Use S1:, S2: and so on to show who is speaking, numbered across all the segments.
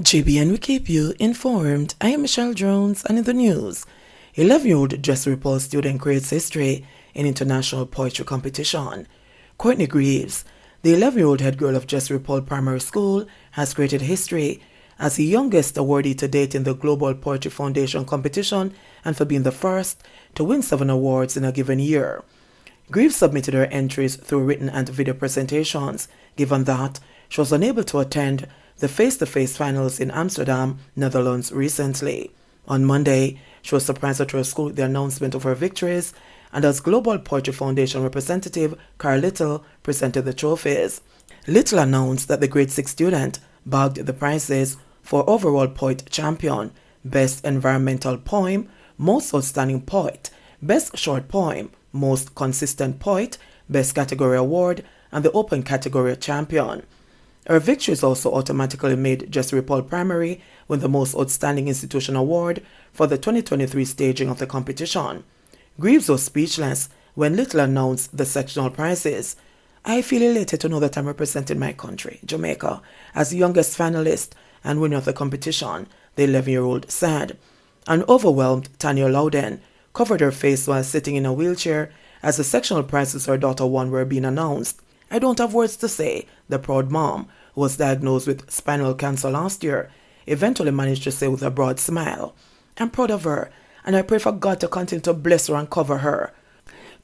S1: JBN will keep you informed. I am Michelle Jones, and in the news, 11-year-old Jessie Paul student creates history in international poetry competition. Courtney Greaves, the 11-year-old head girl of Jessie Paul Primary School, has created history as the youngest awardee to date in the Global Poetry Foundation competition and for being the first to win 7 awards in a given year. Greaves submitted her entries through written and video presentations, given that she was unable to attend the face-to-face finals in Amsterdam, Netherlands recently. On Monday, she was surprised at her school with the announcement of her victories, and as Global Poetry Foundation representative, Carl Little presented the trophies. Little announced that the grade 6 student bagged the prizes for Overall Poet Champion, Best Environmental Poem, Most Outstanding Poet, Best Short Poem, Most Consistent Poet, Best Category Award, and the Open Category Champion. Her victories also automatically made Jessie Paul Primary win the Most Outstanding Institution Award for the 2023 staging of the competition. Greaves was speechless when Little announced the sectional prizes. "I feel elated to know that I'm representing my country, Jamaica, as the youngest finalist and winner of the competition," the 11-year-old said. An overwhelmed Tanya Loudon covered her face while sitting in a wheelchair as the sectional prizes her daughter won were being announced. "I don't have words to say," the proud mom, who was diagnosed with spinal cancer last year, eventually managed to say with a broad smile. "I'm proud of her, and I pray for God to continue to bless her and cover her."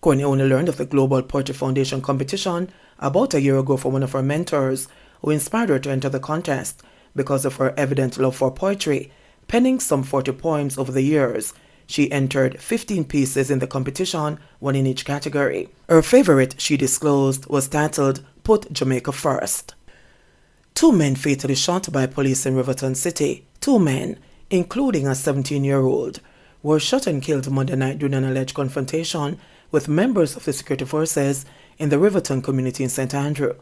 S1: Courtney only learned of the Global Poetry Foundation competition about a year ago from one of her mentors, who inspired her to enter the contest because of her evident love for poetry. Penning some 40 poems over the years, she entered 15 pieces in the competition, one in each category. Her favorite, she disclosed, was titled "Put Jamaica First." 2 men fatally shot by police in Riverton City. 2 men, including a 17-year-old, were shot and killed Monday night during an alleged confrontation with members of the security forces in the Riverton community in St. Andrew.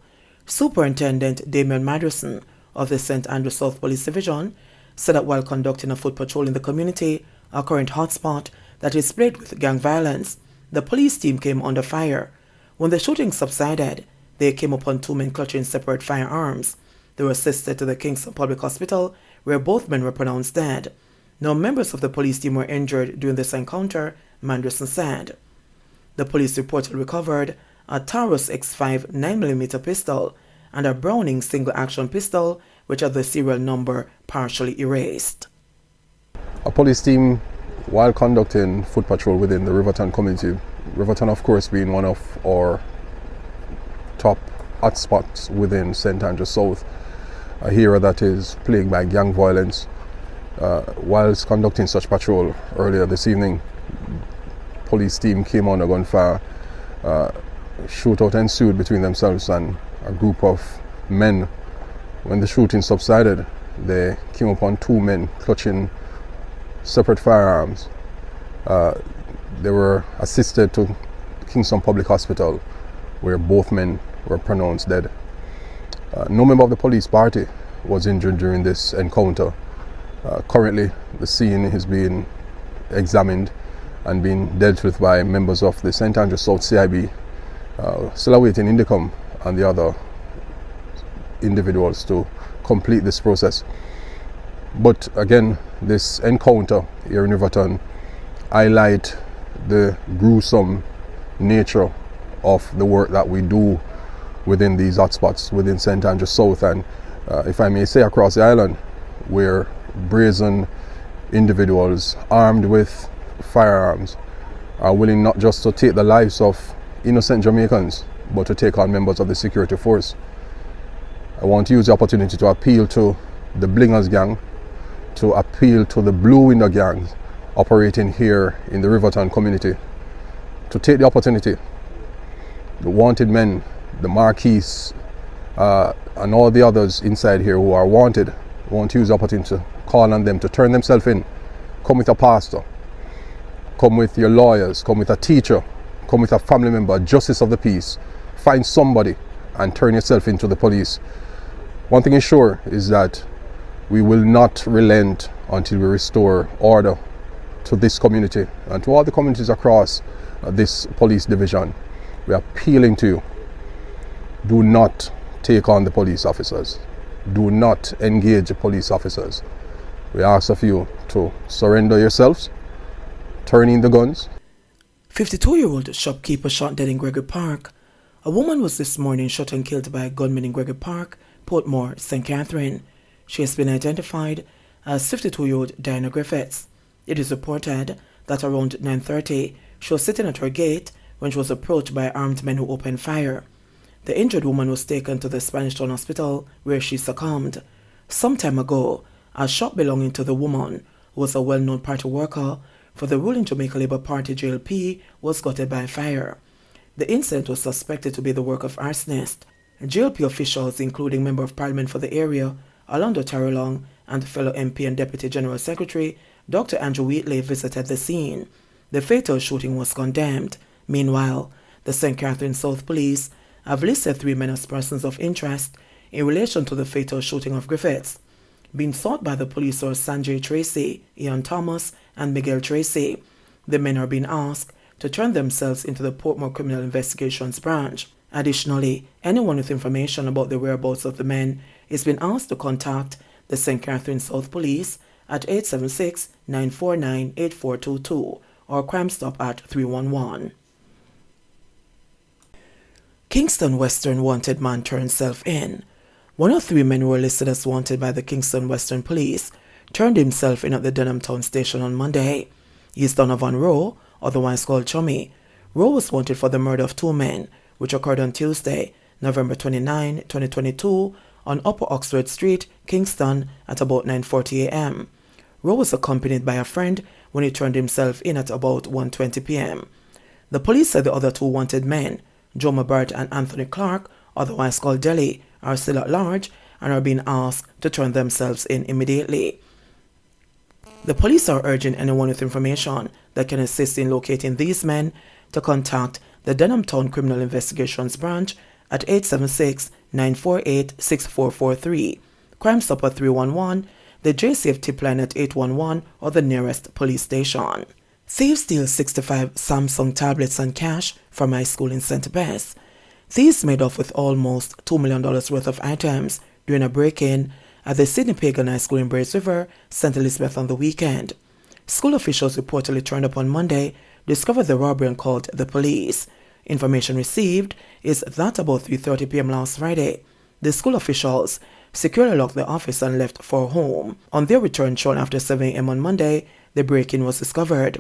S1: Superintendent Damian Madison of the St. Andrew South Police Division said that while conducting a foot patrol in the community, a current hotspot that is plagued with gang violence, the police team came under fire. When the shooting subsided, they came upon 2 men clutching separate firearms. They were assisted to the Kingston Public Hospital, where both men were pronounced dead. No members of the police team were injured during this encounter, Manderson said. The police reportedly recovered a Taurus X5 9mm pistol and a Browning single-action pistol, which had the serial number partially erased.
S2: A police team, while conducting foot patrol within the Riverton community, Riverton of course being one of our top hotspots within St. Andrew South, a area that is plagued by gang violence. Whilst conducting such patrol earlier this evening, police team came under gunfire. Shootout ensued between themselves and a group of men. When the shooting subsided, they came upon 2 men clutching separate firearms. They were assisted to Kingston Public Hospital, where both men were pronounced dead. No member of the police party was injured during this encounter. Currently, the scene is being examined and being dealt with by members of the St. Andrew South CIB, still awaiting INDECOM and the other individuals to complete this process. But again, this encounter here in Riverton highlight the gruesome nature of the work that we do within these hotspots within St. Andrew South, and if I may say across the island, where brazen individuals armed with firearms are willing not just to take the lives of innocent Jamaicans, but to take on members of the security force. I want to use the opportunity to appeal to the Blingers gang, to appeal to the Blue Window gangs operating here in the Riverton community, to take the opportunity. The wanted men, the Marquis, and all the others inside here who are wanted, I want to use the opportunity to call on them to turn themselves in. Come with a pastor, come with your lawyers, come with a teacher, come with a family member, a justice of the peace. Find somebody and turn yourself into the police. One thing is sure is that we will not relent until we restore order to this community and to all the communities across this police division. We are appealing to you. Do not take on the police officers. do not engage police officers. We ask of you to surrender yourselves, turn in the guns.
S1: 52-year-old shopkeeper shot dead in Gregory Park. A woman was this morning shot and killed by a gunman in Gregory Park, Portmore, St. Catherine. She has been identified as 52-year-old Diana Griffiths. It is reported that around 9:30, she was sitting at her gate when she was approached by armed men who opened fire. The injured woman was taken to the Spanish Town Hospital, where she succumbed. Some time ago, a shop belonging to the woman, who was a well-known party worker for the ruling Jamaica Labour Party JLP, was gutted by fire. The incident was suspected to be the work of arsonists. JLP officials, including Member of Parliament for the area, Orlando Tarrelong, and fellow MP and Deputy General Secretary Dr. Andrew Wheatley, visited the scene. The fatal shooting was condemned. Meanwhile, the St. Catherine South Police have listed 3 men as persons of interest in relation to the fatal shooting of Griffiths. Being sought by the police are Sanjay Tracy, Ian Thomas, and Miguel Tracy. The men are being asked to turn themselves into the Portmore Criminal Investigations Branch. Additionally, anyone with information about the whereabouts of the men is being asked to contact the St. Catherine South Police at 876-949-8422 or Crime Stop at 311. Kingston Western wanted man turned self in. One of 3 men who were listed as wanted by the Kingston Western Police turned himself in at the Denham Town Station on Monday. He is Donovan Rowe, otherwise called Chummy. Rowe was wanted for the murder of 2 men, which occurred on Tuesday, November 29, 2022, on Upper Oxford Street, Kingston, at about 9:40 a.m. Rowe was accompanied by a friend when he turned himself in at about 1:20 p.m. The police said the other 2 wanted men, Joe Mabert and Anthony Clark, otherwise called Delhi, are still at large and are being asked to turn themselves in immediately. The police are urging anyone with information that can assist in locating these men to contact the Denham Town Criminal Investigations Branch at 876-948-6443, Crime Stop at 311, the JCF tip line at 811, or the nearest police station. Thieves steal 65 Samsung tablets and cash from high school in St. Bess. Thieves made off with almost $2 million worth of items during a break-in at the Sydney Pagan High School in Brays River, St. Elizabeth on the weekend. School officials reportedly turned up on Monday, discovered the robbery and called the police. Information received is that about 3:30 p.m. last Friday, the school officials securely locked the office and left for home. On their return shortly after 7 a.m. on Monday, the break-in was discovered.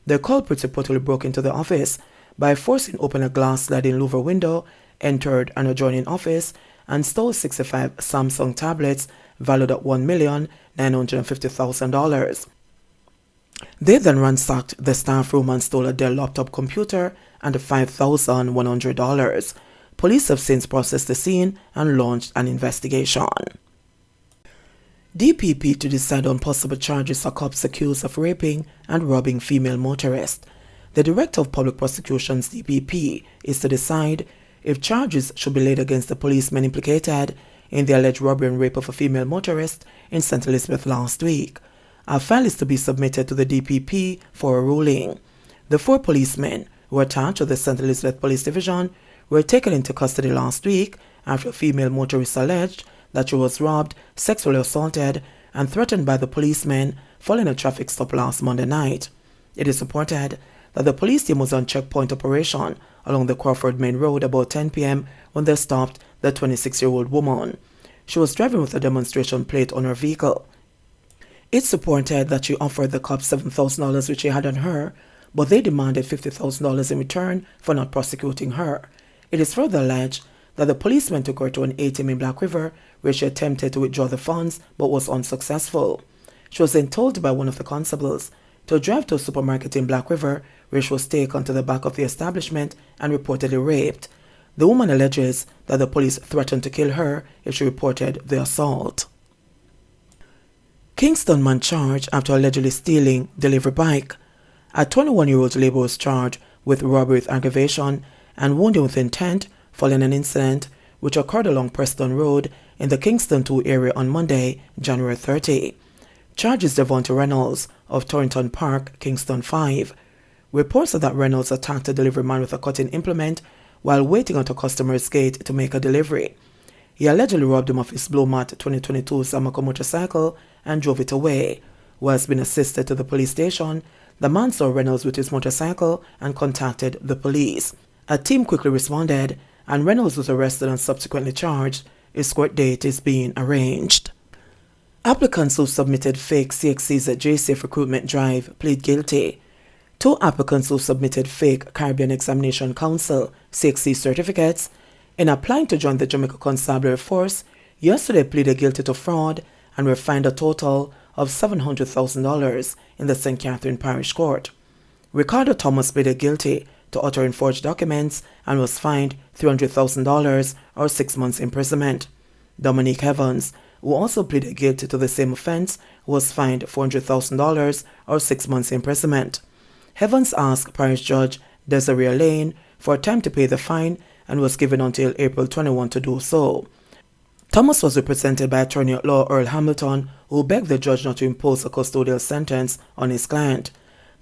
S1: The culprits reportedly broke into the office by forcing open a glass sliding louver window, entered an adjoining office, and stole 65 Samsung tablets valued at $1,950,000. They then ransacked the staff room and stole a Dell laptop computer and $5,100. Police have since processed the scene and launched an investigation. DPP to decide on possible charges for cops accused of raping and robbing female motorists. The Director of Public Prosecutions, DPP, is to decide if charges should be laid against the policemen implicated in the alleged robbery and rape of a female motorist in St. Elizabeth last week. A file is to be submitted to the DPP for a ruling. The 4 policemen who were attached to the St. Elizabeth Police Division were taken into custody last week after a female motorist alleged that she was robbed, sexually assaulted, and threatened by the policemen following a traffic stop last Monday night. It is reported that the police team was on checkpoint operation along the Crawford Main Road about 10 p.m. when they stopped the 26-year-old woman. She was driving with a demonstration plate on her vehicle. It's reported that she offered the cops $7,000 which she had on her, but they demanded $50,000 in return for not prosecuting her. It is further alleged that the policemen took her to an ATM in Black River where she attempted to withdraw the funds but was unsuccessful. She was then told by one of the constables to drive to a supermarket in Black River where she was taken to the back of the establishment and reportedly raped. The woman alleges that the police threatened to kill her if she reported the assault. Kingston man charged after allegedly stealing delivery bike. A 21-year-old laborer was charged with robbery with aggravation and wounding with intent following an incident which occurred along Preston Road in the Kingston 2 area on Monday, January 30. Charges Devonta Reynolds of Torrington Park, Kingston 5. Reports are that Reynolds attacked a delivery man with a cutting implement while waiting at a customer's gate to make a delivery. He allegedly robbed him of his Blue Mart 2022 Zamako motorcycle and drove it away. Whilst being assisted to the police station, the man saw Reynolds with his motorcycle and contacted the police. A team quickly responded and Reynolds was arrested and subsequently charged. His court date is being arranged. Applicants who submitted fake CXCs at JSAFE recruitment drive plead guilty. 2 applicants who submitted fake Caribbean Examination Council CXC certificates in applying to join the Jamaica Constabulary Force yesterday pleaded guilty to fraud and were fined a total of $700,000 in the St. Catherine Parish Court. Ricardo Thomas pleaded guilty to uttering forged documents and was fined $300,000 or 6 months imprisonment. Dominique Evans, who also pleaded guilty to the same offense, was fined $400,000 or 6 months imprisonment. Evans asked Parish Judge Desiree Lane for time to pay the fine and was given until April 21 to do so. Thomas was represented by attorney at law Earl Hamilton, who begged the judge not to impose a custodial sentence on his client.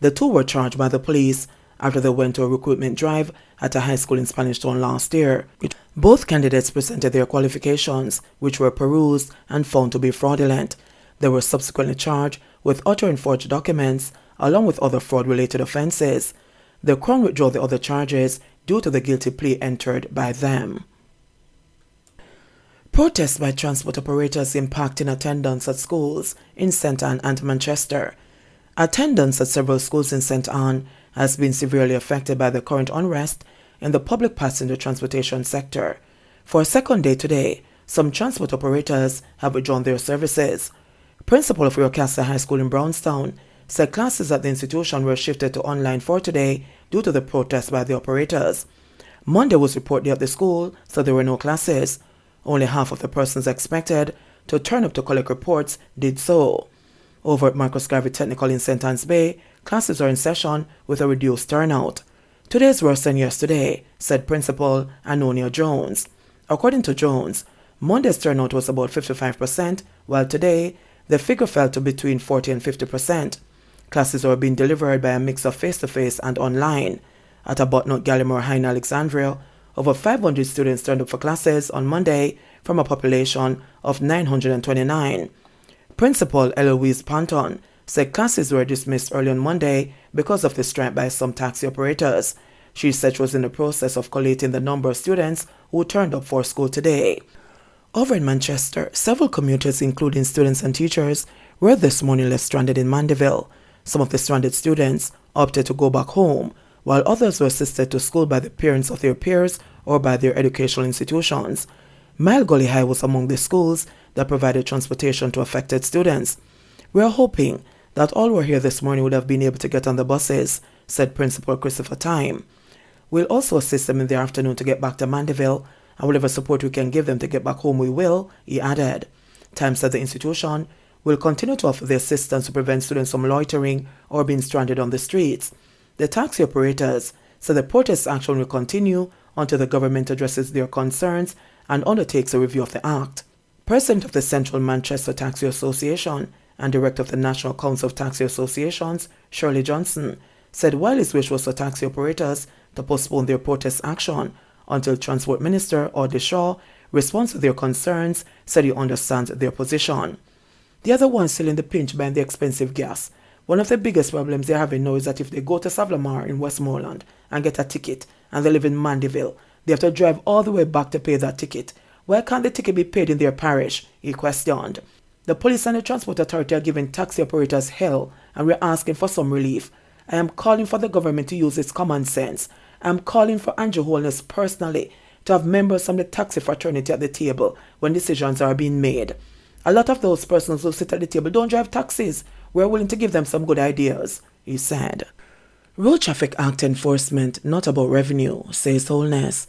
S1: The 2 were charged by the police after they went to a recruitment drive at a high school in Spanish Town last year. Both candidates presented their qualifications, which were perused and found to be fraudulent. They were subsequently charged with uttering forged documents, along with other fraud-related offences. The Crown withdrew the other charges due to the guilty plea entered by them. Protests by transport operators impacting attendance at schools in St. Ann and Manchester. Attendance at several schools in St. Ann has been severely affected by the current unrest in the public passenger transportation sector. For a second day today, some transport operators have withdrawn their services. Principal of Riocasta High School in Brownstown said classes at the institution were shifted to online for today due to the protests by the operators. Monday was report day at the school, so there were no classes. Only half of the persons expected to turn up to collect reports did so. Over at Marcus Garvey Technical in St. Anne's Bay, classes are in session with a reduced turnout. Today is worse than yesterday, said Principal Anonia Jones. According to Jones, Monday's turnout was about 55%, while today the figure fell to between 40 and 50%. Classes are being delivered by a mix of face-to-face and online. At Abutnut Gallimore High in Alexandria, over 500 students turned up for classes on Monday from a population of 929. Principal Eloise Panton said classes were dismissed early on Monday because of the strike by some taxi operators. She said she was in the process of collating the number of students who turned up for school today. Over in Manchester, several commuters, including students and teachers, were this morning left stranded in Mandeville. Some of the stranded students opted to go back home, while others were assisted to school by the parents of their peers or by their educational institutions. Mile Gully High was among the schools that provided transportation to affected students. We are hoping that all who were here this morning would have been able to get on the buses, said Principal Christopher Time. We'll also assist them in the afternoon to get back to Mandeville, and whatever support we can give them to get back home we will, he added. Time said the institution will continue to offer the assistance to prevent students from loitering or being stranded on the streets. The taxi operators said the protest action will continue until the government addresses their concerns and undertakes a review of the act. President of the Central Manchester Taxi Association and Director of the National Council of Taxi Associations, Shirley Johnson, said while his wish was for taxi operators to postpone their protest action until Transport Minister Audley Shaw responds to their concerns, said he understands their position. The other one still in the pinch buying the expensive gas. One of the biggest problems they're having now is that if they go to Savlamar in Westmoreland and get a ticket and they live in Mandeville, they have to drive all the way back to pay that ticket. Why can't the ticket be paid in their parish? He questioned. The police and the transport authority are giving taxi operators hell and we're asking for some relief. I am calling for the government to use its common sense. I am calling for Andrew Holness personally to have members from the taxi fraternity at the table when decisions are being made. A lot of those persons who sit at the table don't drive taxis. We're willing to give them some good ideas, he said. Road Traffic Act enforcement not about revenue, says Holness.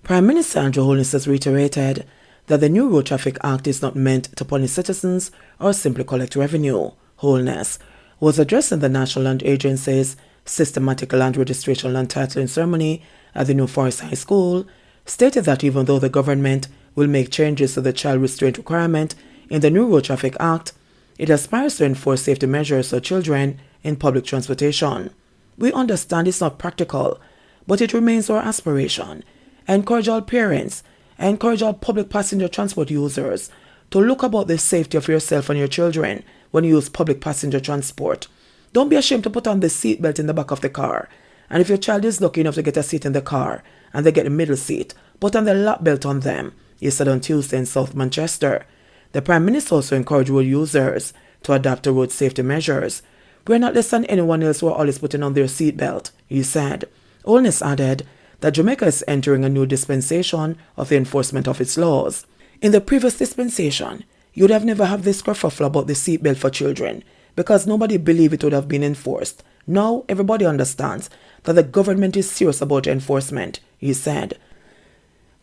S1: Prime Minister Andrew Holness has reiterated that the new Road Traffic Act is not meant to punish citizens or simply collect revenue. Holness was addressing the National Land Agency's systematic land registration land titling ceremony at the New Forest High School, stated that even though the government will make changes to the child restraint requirement in the new Road Traffic Act, it aspires to enforce safety measures for children in public transportation. We understand it's not practical, but it remains our aspiration. I encourage all parents I encourage all public passenger transport users to look about the safety of yourself and your children when you use public passenger transport. Don't be ashamed to put on the seatbelt in the back of the car. And if your child is lucky enough to get a seat in the car and they get the middle seat, put on the lap belt on them, he said on Tuesday in South Manchester. The Prime Minister also encouraged road users to adapt to road safety measures. We're not less than anyone else who are always putting on their seatbelt, he said. Holness added that Jamaica is entering a new dispensation of the enforcement of its laws. In the previous dispensation, you would have never had this kerfuffle about the seatbelt for children because nobody believed it would have been enforced. Now everybody understands that the government is serious about enforcement, he said.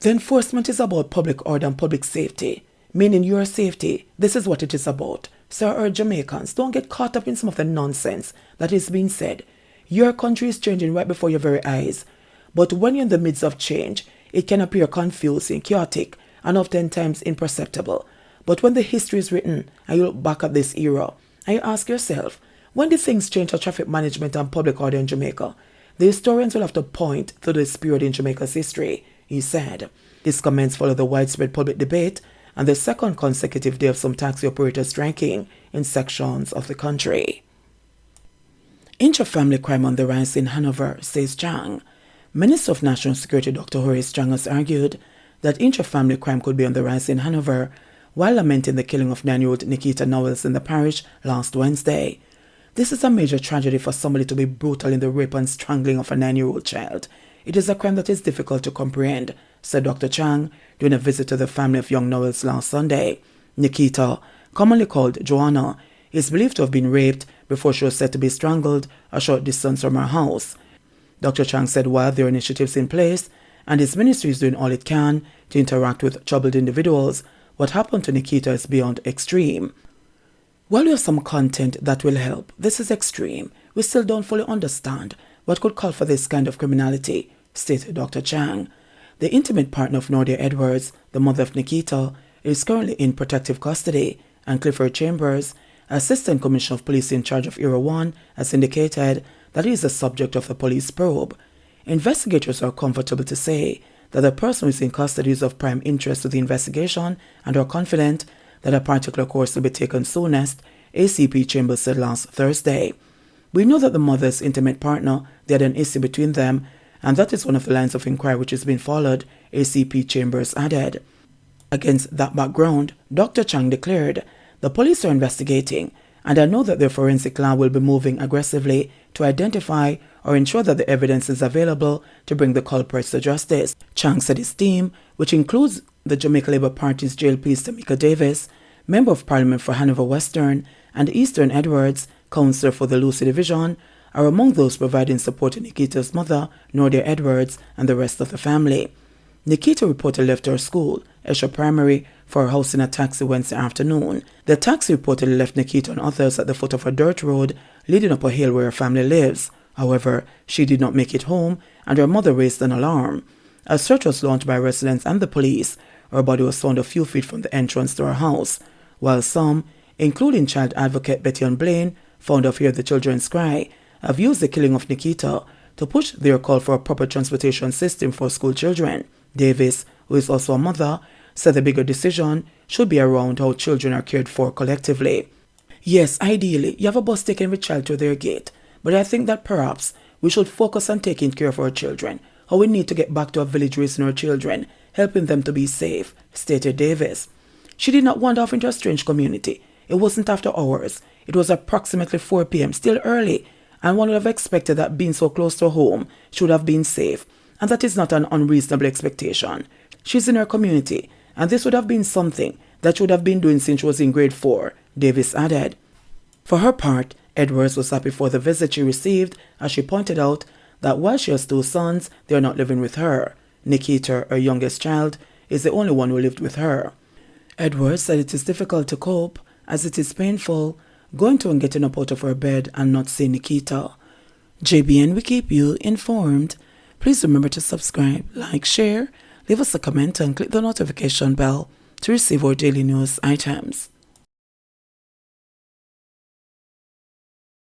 S1: The enforcement is about public order and public safety, meaning your safety. This is what it is about. So I urge Jamaicans, don't get caught up in some of the nonsense that is being said. Your country is changing right before your very eyes. But when you're in the midst of change, it can appear confusing, chaotic, and oftentimes imperceptible. But when the history is written and you look back at this era, and you ask yourself, when did things change for traffic management and public order in Jamaica? The historians will have to point to this period in Jamaica's history, he said. His comments follow the widespread public debate and the second consecutive day of some taxi operators striking in sections of the country. Intra-family crime on the rise in Hanover, says Chang. Minister of National Security Dr. Horace Chang has argued that intra-family crime could be on the rise in Hanover, while lamenting the killing of 9-year-old Nikita Knowles in the parish last Wednesday. This is a major tragedy for somebody to be brutal in the rape and strangling of a 9-year-old child. It is a crime that is difficult to comprehend, said Dr. Chang during a visit to the family of young Knowles last Sunday. Nikita, commonly called Joanna, is believed to have been raped before she was said to be strangled a short distance from her house. Dr. Chang said while there are initiatives in place and his ministry is doing all it can to interact with troubled individuals, what happened to Nikita is beyond extreme. While we have some content that will help, this is extreme. We still don't fully understand what could call for this kind of criminality, stated Dr. Chang. The intimate partner of Nordia Edwards, the mother of Nikita, is currently in protective custody, and Clifford Chambers, Assistant Commissioner of Police in charge of Era 1, has indicated that he is the subject of the police probe. Investigators are comfortable to say that the person who is in custody is of prime interest to the investigation and are confident that a particular course will be taken soonest, ACP Chambers said last Thursday. We know that the mother's intimate partner, they had an issue between them, and that is one of the lines of inquiry which is being followed, ACP Chambers added. Against that background, Dr. Chang declared, the police are investigating, and I know that their forensic lab will be moving aggressively to identify or ensure that the evidence is available to bring the culprits to justice. Chang said his team, which includes the Jamaica Labour Party's jail peace Tamika Davis, Member of Parliament for Hanover Western, and Eastern Edwards, Councillor for the Lucy Division, are among those providing support to Nikita's mother, Nordia Edwards, and the rest of the family. Nikita reportedly left her school, Esher Primary, for her house in a taxi Wednesday afternoon. The taxi reportedly left Nikita and others at the foot of a dirt road leading up a hill where her family lives. However, she did not make it home, and her mother raised an alarm. A search was launched by residents and the police. Her body was found a few feet from the entrance to her house, while some, including child advocate Betty Ann Blaine, founder of Hear the Children's Cry, have used the killing of Nikita to push their call for a proper transportation system for school children. Davis, who is also a mother, said the bigger decision should be around how children are cared for collectively. Yes, ideally, you have a bus taking every child to their gate, but I think that perhaps we should focus on taking care of our children, how we need to get back to a village raising our children, helping them to be safe, stated Davis. She did not wander off into a strange community. It wasn't after hours. It was approximately 4 p.m., still early, and one would have expected that being so close to home, she would have been safe, and that is not an unreasonable expectation. She's in her community, and this would have been something that she would have been doing since she was in grade 4, Davis added. For her part, Edwards was happy for the visit she received, as she pointed out that while she has 2 sons, they are not living with her. Nikita, her youngest child, is the only one who lived with her. Edwards said it is difficult to cope, as it is painful, going to and getting up out of her bed and not seeing Nikita. JBN will keep you informed. Please remember to subscribe, like, share, leave us a comment and click the notification bell to receive our daily news items.